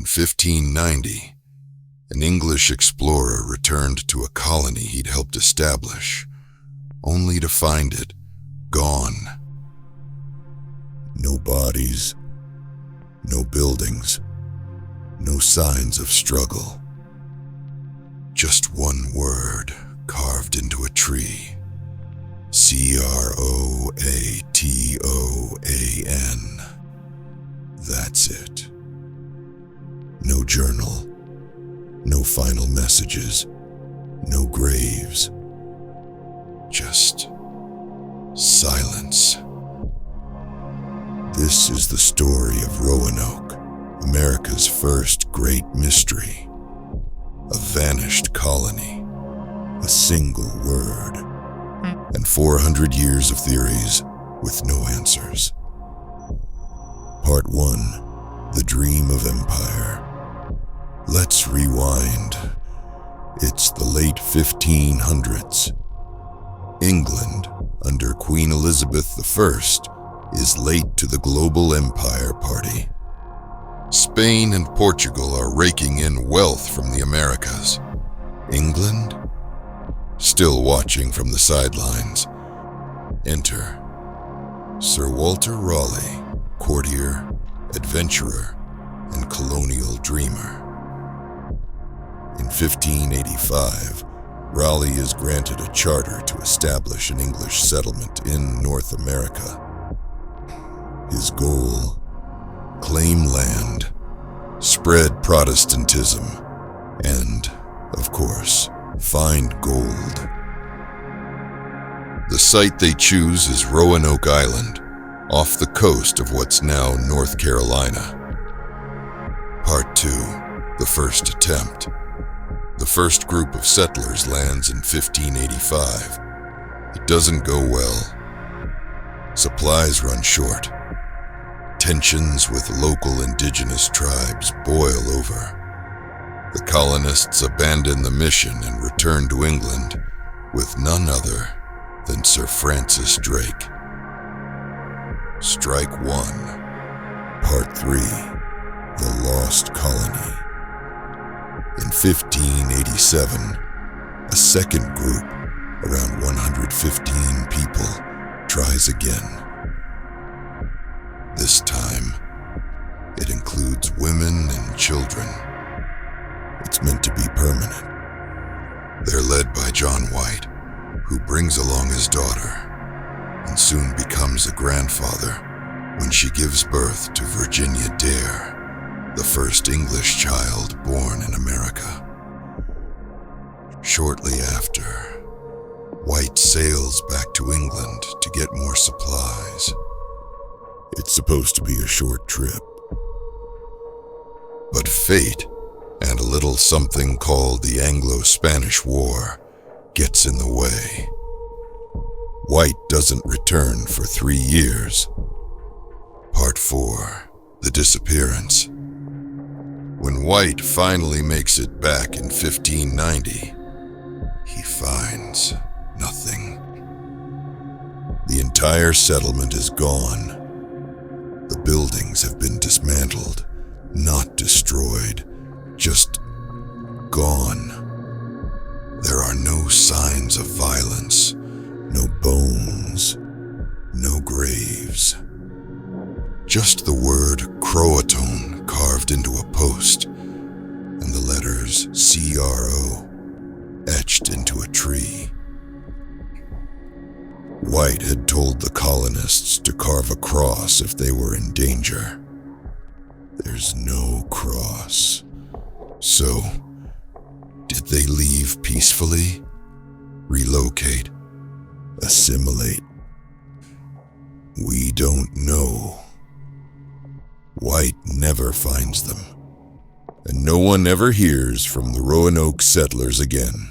In 1590, an English explorer returned to a colony he'd helped establish, only to find it gone. No bodies, no buildings, no signs of struggle. Just one word carved into a tree. CROATOAN. That's it. No journal, no final messages, no graves. Just silence. This is the story of Roanoke, America's first great mystery. A vanished colony, a single word, and 400 years of theories with no answers. Part 1, The Dream of Empire. Let's rewind. It's the late 1500s. England, under Queen Elizabeth I, is late to the global empire party. Spain and Portugal are raking in wealth from the Americas. England, still watching from the sidelines. Enter Sir Walter Raleigh, courtier, adventurer, and colonial dreamer. In 1585, Raleigh is granted a charter to establish an English settlement in North America. His goal: claim land, spread Protestantism, and, of course, find gold. The site they choose is Roanoke Island, off the coast of what's now North Carolina. Part 2, the first attempt. The first group of settlers lands in 1585. It doesn't go well. Supplies run short. Tensions with local indigenous tribes boil over. The colonists abandon the mission and return to England with none other than Sir Francis Drake. Strike 1. Part 3. The Lost Colony. In 1587, a second group, around 115 people, tries again. This time, it includes women and children. It's meant to be permanent. They're led by John White, who brings along his daughter, and soon becomes a grandfather when she gives birth to Virginia Dare, the first English child born in America. Shortly after, White sails back to England to get more supplies. It's supposed to be a short trip. But fate, and a little something called the Anglo-Spanish War, gets in the way. White doesn't return for 3 years. Part 4, The Disappearance. When White finally makes it back in 1590, he finds nothing. The entire settlement is gone. The buildings have been dismantled, not destroyed, just gone. There are no signs of violence, no bones, no graves. Just the word CROATOAN carved into a post, and the letters CRO etched into a tree. White had told the colonists to carve a cross if they were in danger. There's no cross. So, did they leave peacefully? Relocate? Assimilate? We don't know. White never finds them, and no one ever hears from the Roanoke settlers again.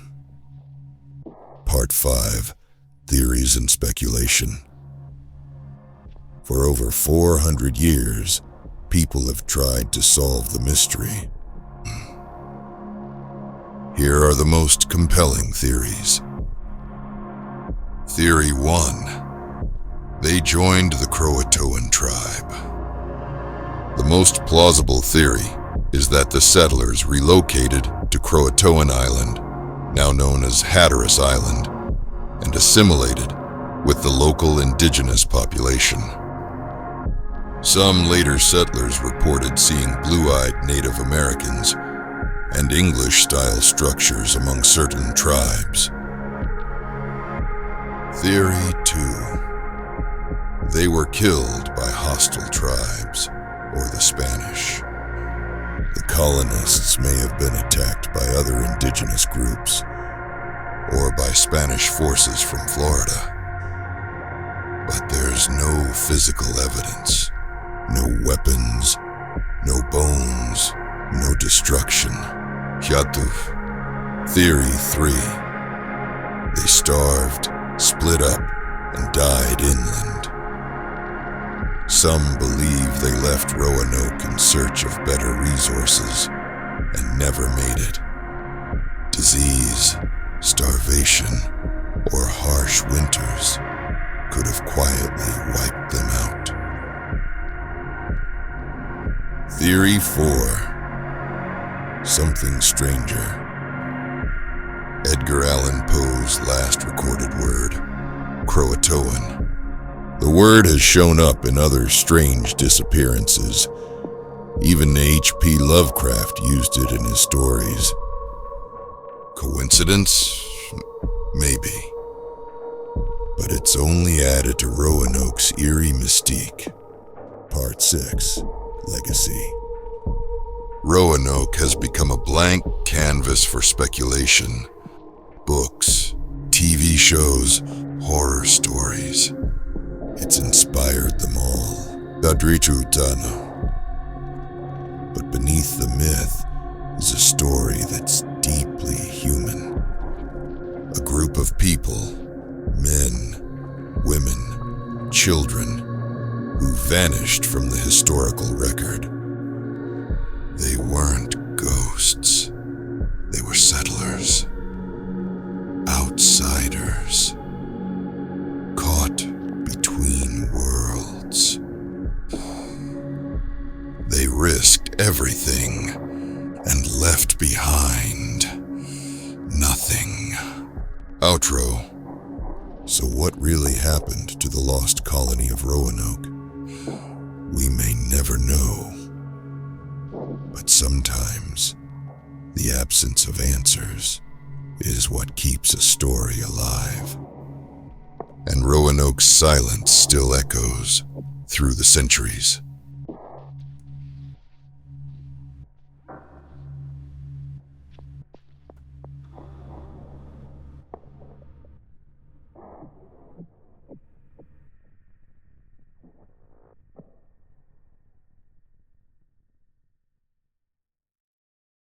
Part 5, Theories and Speculation. For over 400 years, people have tried to solve the mystery. Here are the most compelling theories. Theory 1. They joined the CROATOAN tribe. The most plausible theory is that the settlers relocated to CROATOAN Island, now known as Hatteras Island, and assimilated with the local indigenous population. Some later settlers reported seeing blue-eyed Native Americans and English-style structures among certain tribes. Theory 2. They were killed by hostile tribes, or the Spanish. The colonists may have been attacked by other indigenous groups, or by Spanish forces from Florida. But there's no physical evidence, no weapons, no bones, no destruction. Hiatuf. Theory 3. They starved, split up, and died inland. Some believe they left Roanoke in search of better resources and never made it. Disease, starvation, or harsh winters could have quietly wiped them out. Theory 4. Something stranger. Edgar Allan Poe's last recorded word, CROATOAN. The word has shown up in other strange disappearances. Even H.P. Lovecraft used it in his stories. Coincidence? Maybe. But it's only added to Roanoke's eerie mystique. Part 6. Legacy. Roanoke has become a blank canvas for speculation. Books, TV shows, horror stories. It's inspired them all. Dadrichutano. But beneath the myth is a story that's deeply human. A group of people, men, women, children, who vanished from the historical record. They weren't ghosts. They were settlers. Outsiders. Caught between worlds. They risked everything and left behind nothing. Outro. So what really happened to the lost colony of Roanoke? We may never know. But sometimes, the absence of answers is what keeps a story alive. And Roanoke's silence still echoes through the centuries.